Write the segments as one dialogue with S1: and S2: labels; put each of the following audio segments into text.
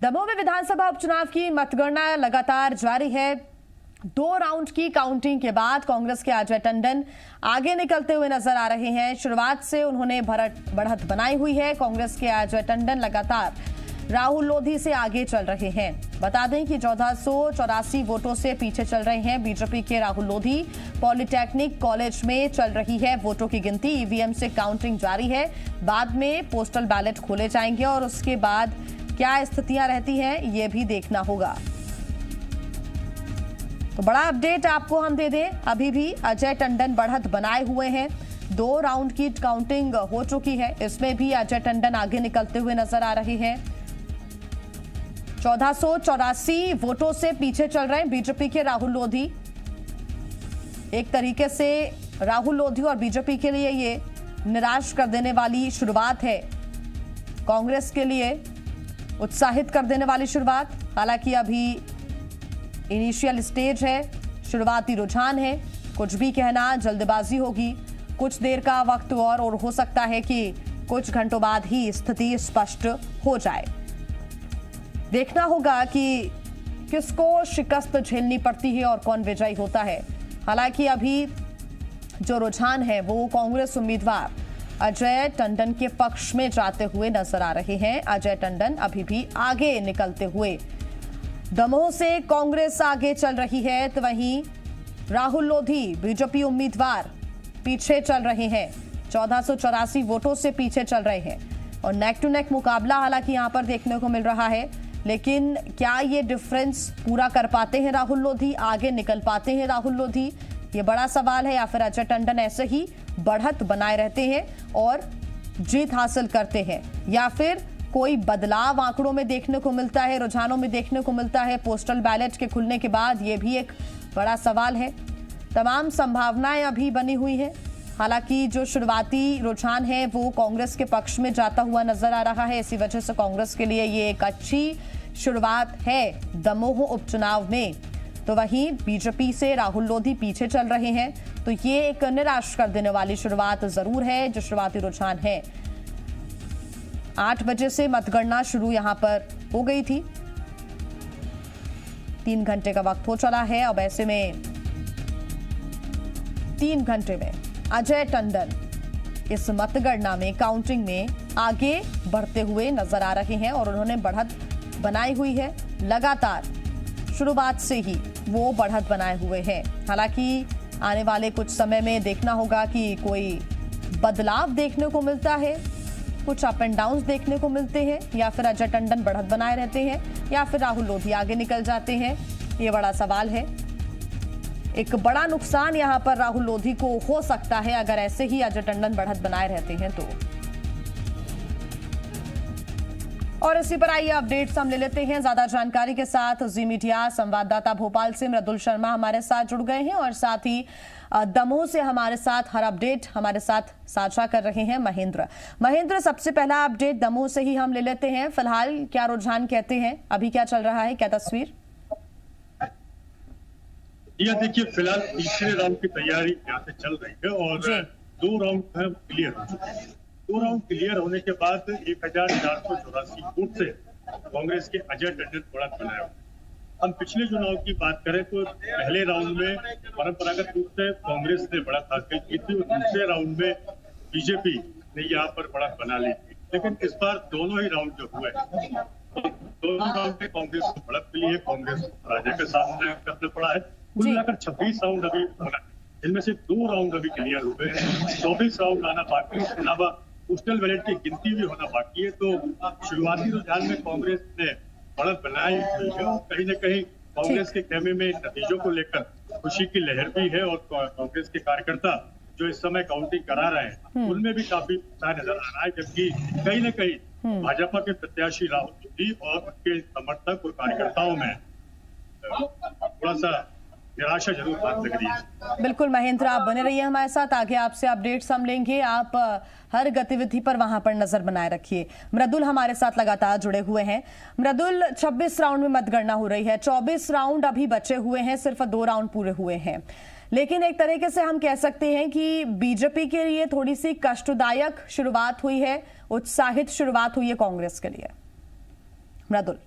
S1: दमोह में विधानसभा उपचुनाव की मतगणना लगातार जारी है। 2 राउंड की काउंटिंग के बाद कांग्रेस के अजय टंडन आगे निकलते हुए नजर आ रहे हैं। शुरुआत से उन्होंने बढ़त बनाई हुई है। कांग्रेस के अजय टंडन लगातार राहुल लोधी से आगे चल रहे हैं। बता दें कि 1484 वोटों से पीछे चल रहे हैं बीजेपी के राहुल लोधी। पॉलिटेक्निक कॉलेज में चल रही है वोटों की गिनती। ईवीएम से काउंटिंग जारी है। बाद में पोस्टल बैलेट खोले जाएंगे और उसके बाद क्या स्थितियां रहती हैं ये भी देखना होगा। तो बड़ा अपडेट आपको हम दे दें, अभी भी अजय टंडन बढ़त बनाए हुए हैं। 2 राउंड की काउंटिंग हो चुकी है, इसमें भी अजय टंडन आगे निकलते हुए नजर आ रहे हैं। 1484 वोटों से पीछे चल रहे हैं बीजेपी के राहुल लोधी। एक तरीके से राहुल लोधी और बीजेपी के लिए ये निराश कर देने वाली शुरुआत है, कांग्रेस के लिए उत्साहित कर देने वाली शुरुआत। हालांकि अभी इनिशियल स्टेज है, शुरुआती रुझान है, कुछ भी कहना जल्दबाजी होगी। कुछ देर का वक्त और हो सकता है कि कुछ घंटों बाद ही स्थिति स्पष्ट हो जाए। देखना होगा कि किसको शिकस्त झेलनी पड़ती है और कौन विजयी होता है। हालांकि अभी जो रुझान है वो कांग्रेस उम्मीदवार अजय टंडन के पक्ष में जाते हुए नजर आ रहे हैं। अजय टंडन अभी भी आगे निकलते हुए। दमोह से कांग्रेस आगे चल रही है, तो वहीं राहुल लोधी बीजेपी उम्मीदवार पीछे चल रहे हैं। 1484 वोटों से पीछे चल रहे हैं और नेक टू नेक मुकाबला हालांकि यहां पर देखने को मिल रहा है। लेकिन क्या ये डिफरेंस पूरा कर पाते हैं राहुल लोधी, आगे निकल पाते हैं राहुल लोधी, ये बड़ा सवाल है। या फिर अजय टंडन ऐसे ही बढ़त बनाए रहते हैं और जीत हासिल करते हैं, या फिर कोई बदलाव आंकड़ों में देखने को मिलता है, रुझानों में देखने को मिलता है पोस्टल बैलेट के खुलने के बाद। ये भी एक बड़ा सवाल है। तमाम संभावनाएं अभी बनी हुई हैं। हालांकि जो शुरुआती रुझान है वो कांग्रेस के पक्ष में जाता हुआ नजर आ रहा है। इसी वजह से कांग्रेस के लिए ये एक अच्छी शुरुआत है दमोह उपचुनाव में। तो वहीं बीजेपी से राहुल लोधी पीछे चल रहे हैं, तो ये एक निराश कर देने वाली शुरुआत जरूर है। जो शुरुआती रुझान है, 8 बजे से मतगणना शुरू यहां पर हो गई थी। 3 घंटे का वक्त हो चला है। अब ऐसे में 3 घंटे में अजय टंडन इस मतगणना में काउंटिंग में आगे बढ़ते हुए नजर आ रहे हैं और उन्होंने बढ़त बनाई हुई है। लगातार शुरुआत से ही वो बढ़त बनाए हुए हैं। हालांकि आने वाले कुछ समय में देखना होगा कि कोई बदलाव देखने को मिलता है, कुछ अप एंड डाउन देखने को मिलते हैं, या फिर अजय टंडन बढ़त बनाए रहते हैं, या फिर राहुल लोधी आगे निकल जाते हैं। ये बड़ा सवाल है। एक बड़ा नुकसान यहां पर राहुल लोधी को हो सकता है अगर ऐसे ही अजय टंडन बढ़त बनाए रहते हैं तो। और इसी पर आइए अपडेट्स हम ले लेते हैं। ज्यादा जानकारी के साथ जी मीडिया संवाददाता भोपाल से मृदुल शर्मा हमारे साथ जुड़ गए हैं और साथ ही दमोह से हमारे साथ हर अपडेट हमारे साथ साझा कर रहे हैं महेंद्र, सबसे पहला अपडेट दमोह से ही हम ले लेते हैं। फिलहाल क्या रुझान कहते हैं, अभी क्या चल रहा है, क्या तस्वीर?
S2: यह देखिए, फिलहाल तीसरे राउंड की तैयारी यहाँ से चल रही है और 2 राउंड क्लियर हो चुके हैं। 2 राउंड क्लियर होने के बाद 1484 वोट से कांग्रेस के अजय टंडन बढ़त बनाए हुए। हम पिछले चुनाव की बात करें तो पहले राउंड में परंपरागत रूप से कांग्रेस ने बढ़त हासिल की थी और दूसरे राउंड में बीजेपी ने यहाँ पर बढ़त बना ली थी। लेकिन इस बार दोनों ही राउंड जो हुए, दोनों राउंड में कांग्रेस को बढ़त मिली है, कांग्रेस को पराजय का सामना करना पड़ा है। कुल मिलाकर 26 राउंड अभी होना, इनमें से 2 राउंड अभी क्लियर हुए हैं, 24 राउंड आना बाकी है। इसके अलावा पोस्टल बैलेट की गिनती भी होना बाकी है। तो शुरुआती रुझान में कांग्रेस ने बढ़त बनाई हुई है और कहीं न कहीं कांग्रेस के खेमे में नतीजों को लेकर खुशी की लहर भी है और कांग्रेस के कार्यकर्ता जो इस समय काउंटिंग करा रहे हैं उनमें भी काफी उत्साह नजर आ रहा है। जबकि कहीं न कहीं भाजपा के प्रत्याशी राहुल गांधी और उनके समर्थक और कार्यकर्ताओं में थोड़ा सा निराशा जरूर बात लग रही है।
S1: बिल्कुल महेंद्र, आप बने रहिए हमारे साथ, आगे आपसे अपडेट्स हम लेंगे। आप हर गतिविधि पर वहां पर नजर बनाए रखिए। मृदुल हमारे साथ लगातार जुड़े हुए हैं। मृदुल, 26 राउंड में मतगणना हो रही है, 24 राउंड अभी बचे हुए हैं, सिर्फ 2 राउंड पूरे हुए हैं। लेकिन एक तरीके से हम कह सकते हैं कि बीजेपी के लिए थोड़ी सी कष्टदायक शुरुआत हुई है, उत्साहित शुरुआत हुई है कांग्रेस के लिए। मृदुल।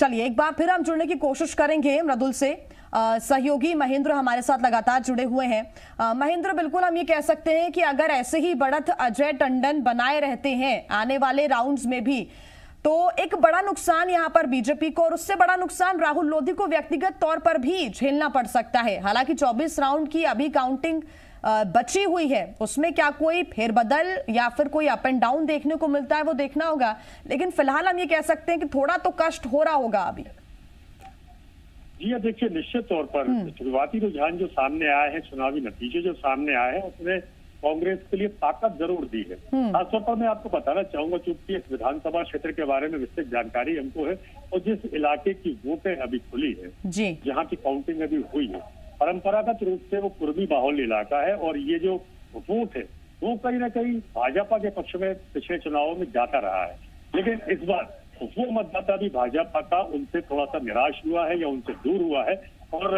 S1: चलिए एक बार फिर हम जुड़ने की कोशिश करेंगे मृदुल से। सहयोगी महेंद्र हमारे साथ लगातार जुड़े हुए हैं। महेंद्र, बिल्कुल हम ये कह सकते हैं कि अगर ऐसे ही बढ़त अजय टंडन बनाए रहते हैं आने वाले राउंड्स में भी, तो एक बड़ा नुकसान यहां पर बीजेपी को और उससे बड़ा नुकसान राहुल लोधी को व्यक्तिगत तौर पर भी झेलना पड़ सकता है। हालांकि 24 राउंड की अभी काउंटिंग बची हुई है, उसमें क्या कोई फेरबदल या फिर कोई अप एंड डाउन देखने को मिलता है वो देखना होगा, लेकिन फिलहाल हम ये कह सकते हैं कि थोड़ा तो कष्ट हो रहा होगा अभी।
S2: जी देखिए, निश्चित तौर पर शुरुआती रुझान जो सामने आए हैं, चुनावी नतीजे जो सामने आए हैं, उसने कांग्रेस के लिए ताकत जरूर दी है। खासतौर पर मैं आपको बताना चाहूंगा, चूंकि इस विधानसभा क्षेत्र के बारे में विस्तृत जानकारी हमको है और जिस इलाके की वोटें अभी खुली है, जहाँ की काउंटिंग अभी हुई है, परंपरागत रूप से वो कुर्मी बाहुल्य इलाका है और ये जो वोट है वो कहीं ना कहीं भाजपा के पक्ष में पिछले चुनावों में जाता रहा है। लेकिन इस बार वो मतदाता भी भाजपा का उनसे थोड़ा सा निराश हुआ है या उनसे दूर हुआ है। और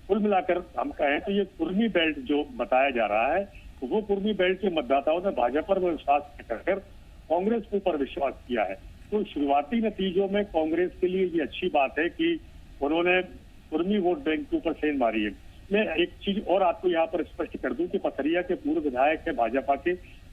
S2: कुल मिलाकर हम कहें तो ये कुर्मी बेल्ट जो बताया जा रहा है, वो कुर्मी बेल्ट के मतदाताओं ने भाजपा पर विश्वास कर कांग्रेस के ऊपर विश्वास किया है। तो शुरुआती नतीजों में कांग्रेस के लिए ये अच्छी बात है कि उन्होंने कुर्मी वोट बैंक के ऊपर सेंध मारी है। मैं एक चीज और आपको यहाँ पर स्पष्ट कर दूं कि पथरिया के पूर्व विधायक है भाजपा के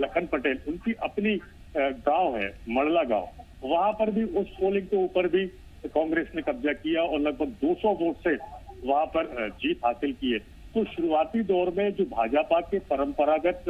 S2: लखन पटेल, उनकी अपनी गांव है मड़ला गांव, वहां पर भी उस पोलिंग के ऊपर भी कांग्रेस ने कब्जा किया और लगभग 200 वोट से वहां पर जीत हासिल की है। तो शुरुआती दौर में जो भाजपा के परंपरागत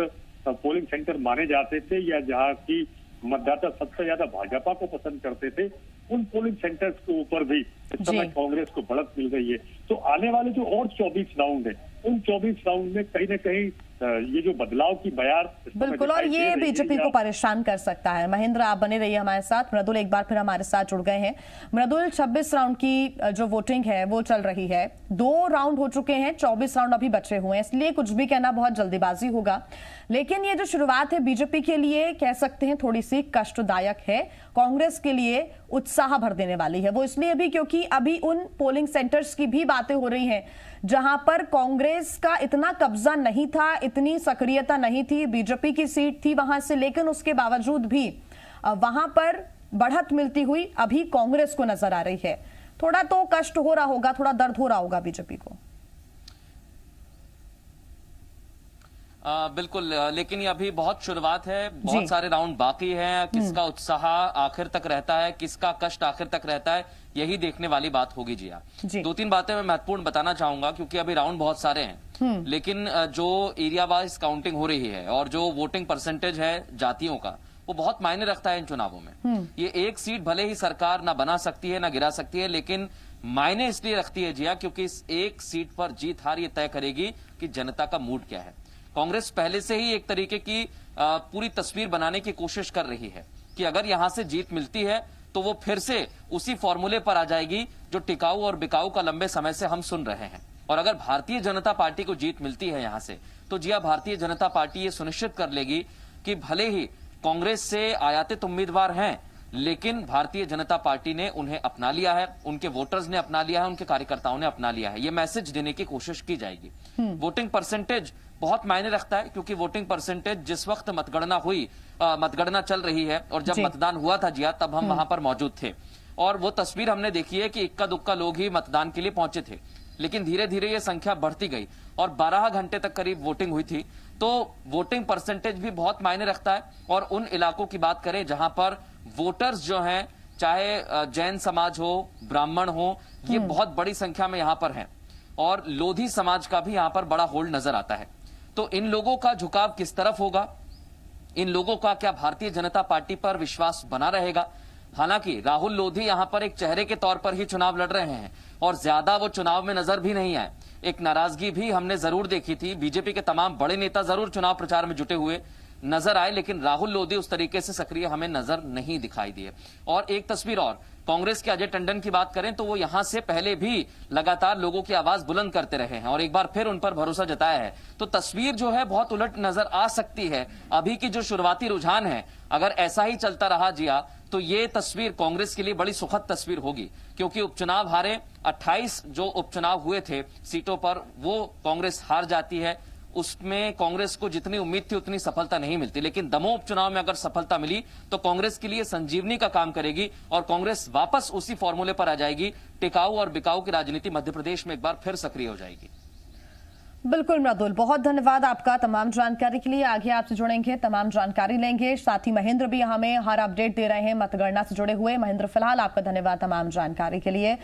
S2: पोलिंग सेंटर माने जाते थे या जहाँ की मतदाता सबसे ज्यादा भाजपा को पसंद करते थे, उन पोलिंग सेंटर्स के ऊपर भी इस समय कांग्रेस को बढ़त मिल गई है। तो आने वाले जो और 24 राउंड है, उन 24 राउंड में कहीं न कहीं ये जो बदलाव की बयार
S1: बिल्कुल, और ये बीजेपी को परेशान कर सकता है। महेंद्र, आप बने रहिए हमारे साथ। मृदुल एक बार फिर हमारे साथ जुड़ गए हैं। मृदुल, 26 राउंड की जो वोटिंग है वो चल रही है, 2 राउंड हो चुके हैं, 24 राउंड अभी बचे हुए हैं, इसलिए कुछ भी कहना बहुत जल्दीबाजी होगा। लेकिन ये जो शुरुआत है बीजेपी के लिए कह सकते हैं थोड़ी सी कष्टदायक है, कांग्रेस के लिए उत्साह भर देने वाली है। वो इसलिए भी क्योंकि अभी उन पोलिंग सेंटर्स की भी बातें हो रही हैं जहां पर कांग्रेस का इतना कब्जा नहीं था, इतनी सक्रियता नहीं थी, बीजेपी की सीट थी वहां से, लेकिन उसके बावजूद भी वहां पर बढ़त मिलती हुई अभी कांग्रेस को नजर आ रही है। थोड़ा तो कष्ट हो रहा होगा, थोड़ा दर्द हो रहा होगा बीजेपी को।
S3: बिल्कुल, लेकिन ये अभी बहुत शुरुआत है, बहुत सारे राउंड बाकी हैं। किसका उत्साह आखिर तक रहता है, किसका कष्ट आखिर तक रहता है, यही देखने वाली बात होगी। जी 2-3 बातें मैं महत्वपूर्ण बताना चाहूंगा क्योंकि अभी राउंड बहुत सारे हैं, लेकिन जो एरिया वाइज काउंटिंग हो रही है और जो वोटिंग परसेंटेज है जातियों का, वो बहुत मायने रखता है इन चुनावों में। ये एक सीट भले ही सरकार ना बना सकती है ना गिरा सकती है, लेकिन मायने इसलिए रखती है जिया क्योंकि इस एक सीट पर जीत हार ये तय करेगी कि जनता का मूड क्या है। कांग्रेस पहले से ही एक तरीके की पूरी तस्वीर बनाने की कोशिश कर रही है कि अगर यहां से जीत मिलती है तो वो फिर से उसी फॉर्मूले पर आ जाएगी जो टिकाऊ और बिकाऊ का लंबे समय से हम सुन रहे हैं। और अगर भारतीय जनता पार्टी को जीत मिलती है यहां से, तो जिया भारतीय जनता पार्टी ये सुनिश्चित कर लेगी कि भले ही कांग्रेस से आयातित उम्मीदवार हैं, लेकिन भारतीय जनता पार्टी ने उन्हें अपना लिया है, उनके वोटर्स ने अपना लिया है, उनके कार्यकर्ताओं ने अपना लिया है। ये मैसेज देने की कोशिश की जाएगी। वोटिंग परसेंटेज बहुत मायने रखता है क्योंकि वोटिंग परसेंटेज जिस वक्त मतगणना चल रही है और जब मतदान हुआ था जिया, तब हम वहां पर मौजूद थे और वो तस्वीर हमने देखी है कि इक्का दुक्का लोग ही मतदान के लिए पहुंचे थे, लेकिन धीरे धीरे ये संख्या बढ़ती गई और 12 घंटे तक करीब वोटिंग हुई थी। तो वोटिंग परसेंटेज भी बहुत मायने रखता है। और उन इलाकों की बात करें जहां पर वोटर्स जो हैं, चाहे जैन समाज हो, ब्राह्मण हो, ये बहुत बड़ी संख्या में यहां पर हैं और लोधी समाज का भी यहां पर बड़ा होल्ड नजर आता है। तो इन लोगों का झुकाव किस तरफ होगा, इन लोगों का क्या भारतीय जनता पार्टी पर विश्वास बना रहेगा। हालांकि राहुल लोधी यहां पर एक चेहरे के तौर पर ही चुनाव लड़ रहे हैं और ज्यादा वो चुनाव में नजर भी नहीं आए। एक नाराजगी भी हमने जरूर देखी थी, बीजेपी के तमाम बड़े नेता जरूर चुनाव प्रचार में जुटे हुए नजर आए, लेकिन राहुल लोधी उस तरीके से सक्रिय हमें नजर नहीं दिखाई दिए। और एक तस्वीर और, कांग्रेस के अजय टंडन की बात करें तो वो यहां से पहले भी लगातार लोगों की आवाज बुलंद करते रहे हैं और एक बार फिर उन पर भरोसा जताया है। तो तस्वीर जो है बहुत उलट नजर आ सकती है। अभी की जो शुरुआती रुझान है, अगर ऐसा ही चलता रहा जिया, तो ये तस्वीर कांग्रेस के लिए बड़ी सुखद तस्वीर होगी क्योंकि उपचुनाव हारे 28 जो उपचुनाव हुए थे सीटों पर, वो कांग्रेस हार जाती है उसमें कांग्रेस को जितनी उम्मीद थी उतनी सफलता नहीं मिलती, लेकिन दमोह उपचुनाव में अगर सफलता मिली तो कांग्रेस के लिए संजीवनी का काम करेगी और कांग्रेस वापस उसी फॉर्मूले पर आ जाएगी। टिकाऊ और बिकाऊ की राजनीति मध्य प्रदेश में एक बार फिर सक्रिय हो जाएगी।
S1: बिल्कुल मृदुल, बहुत धन्यवाद आपका तमाम जानकारी के लिए। आगे आपसे जुड़ेंगे, तमाम जानकारी लेंगे। साथ ही महेंद्र भी हमें हर अपडेट दे रहे हैं मतगणना से जुड़े हुए। महेंद्र, फिलहाल आपका धन्यवाद तमाम जानकारी के लिए।